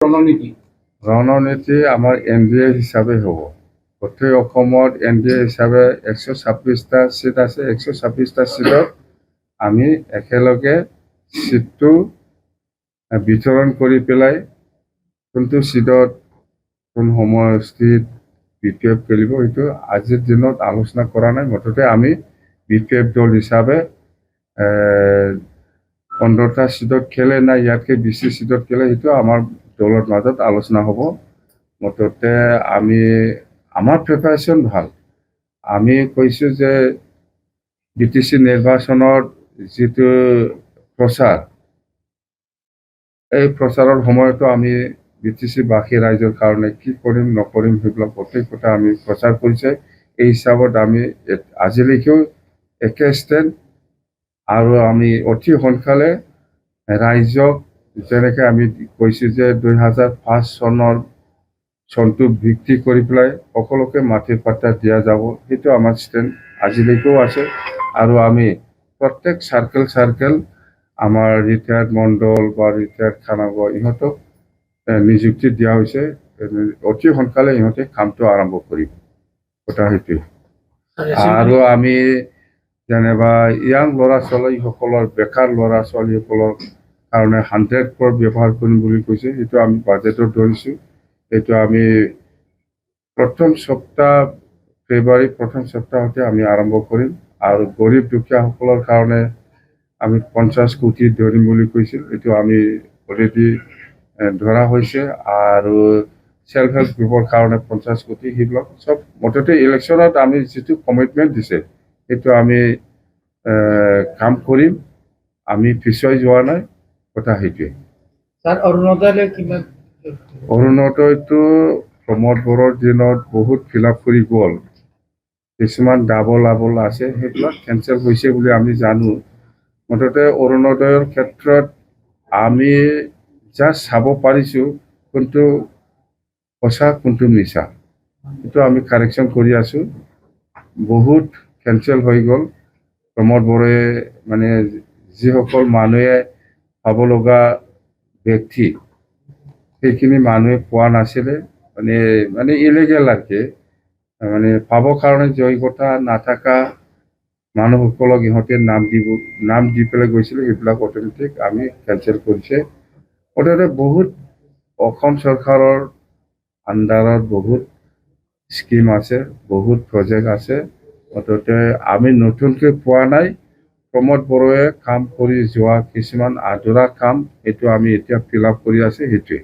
ৰণনীতি ৰণনীতি আমাৰ NDA হিচাপে হ'ব। গোটেই অসমত NDA হিচাপে 126টা ছিট আছে। 126টা ছিটত আমি একেলগে ছিটটো বিতৰণ কৰি পেলাই কোনটো ছিটত কোন সমষ্টিত BPF খেলিব সেইটো আজিৰ দিনত আলোচনা কৰা নাই। মুঠতে আমি BPF দল হিচাপে 15টা ছিটত খেলে না ইয়াতকৈ বেছি ছিটত খেলে সেইটো আমাৰ দলৰ মাজত আলোচনা হ'ব। মুঠতে আমাৰ প্ৰিপাৰেশ্যন ভাল। আমি কৈছোঁ যে BTC নিৰ্বাচনৰ যিটো প্ৰচাৰ, এই প্ৰচাৰৰ সময়তো আমি BTC-বাসী ৰাইজৰ কাৰণে কি কৰিম নকৰিম সেইবিলাক গোটেই কথা আমি প্ৰচাৰ কৰিছে। এই হিচাপত আমি আজিলৈকেও একে ষ্টেণ্ড, আৰু আমি অতি সোনকালে ৰাইজক যেনেকৈ আমি কৈছোঁ যে 2005 চনটো ভিত্তি কৰি পেলাই সকলোকে মাটি পাট্টা দিয়া যাব, সেইটো আমাৰ ষ্টেণ্ড আজিলৈকেও আছে। আৰু আমি প্ৰত্যেক চাৰ্কেল আমাৰ ৰিটায়াৰ্ড মণ্ডল বা ৰিটায়াৰ্ড খানাগড় ইহঁতক নিযুক্তি দিয়া হৈছে। অতি সোনকালে ইহঁতে কামটো আৰম্ভ কৰিব, কথা সেইটোৱে। আৰু আমি যেনিবা ইয়াং ল'ৰা ছোৱালীসকলৰ, বেকাৰ ল'ৰা ছোৱালীসকলৰ কাৰণে 100 crore ব্যৱহাৰ কৰিম বুলি কৈছে। সেইটো আমি বাজেটত ধৰিছোঁ। এইটো আমি ফেব্ৰুৱাৰী প্ৰথম সপ্তাহতে আমি আৰম্ভ কৰিম। আৰু গৰীব দুখীয়াসকলৰ কাৰণে আমি 50 কোটি ধৰিম বুলি কৈছিল। এইটো আমি অলৰেডি ধৰা হৈছে। আৰু সেল্ফ হেল্প গ্ৰুপৰ কাৰণে 50 কোটি, সেইবিলাক চব মুঠতে ইলেকশ্যনত আমি যিটো কমিটমেণ্ট দিছে সেইটো আমি কাম কৰিম। আমি পিছুৱাই যোৱা নাই, কথা সেইটোৱে। অৰুণোদয়টো প্ৰমোদ বড়োৰ দিনত বহুত ফিল আপ কৰি গ'ল। কিছুমান ডাবল আছে, সেইবিলাক কেঞ্চেল হৈছে বুলি আমি জানো। মুঠতে অৰুণোদয়ৰ ক্ষেত্ৰত আমি জাষ্ট চাব পাৰিছোঁ কোনটো সঁচা কোনটো মিছা, সেইটো আমি কাৰেকশ্যন কৰি আছোঁ। বহুত কেঞ্চেল হৈ গ'ল। প্ৰমোদ বড়োৱে মানে যিসকল মানুহে পাব লগা ব্যক্তি, সেইখিনি মানুহে পোৱা নাছিলে, মানে ইলিগেল আৰু মানে পাবৰ কাৰণে যোগ্যতা নাথাকা মানুহসকলক ইহঁতে নাম দি পেলাই গৈছিলে, সেইবিলাক অট'মেটিক আমি কেঞ্চেল কৰিছে। মুঠতে বহুত অসম চৰকাৰৰ আণ্ডাৰত বহুত স্কিম আছে, বহুত প্ৰজেক্ট আছে। মুঠতে আমি নতুনকৈ পোৱা নাই। প্ৰমোদ বড়োৱে কাম কৰি যোৱা কিছুমান আধৰুৱা কাম, এইটো আমি এতিয়া ফিল আপ কৰি আছে, সেইটোৱে।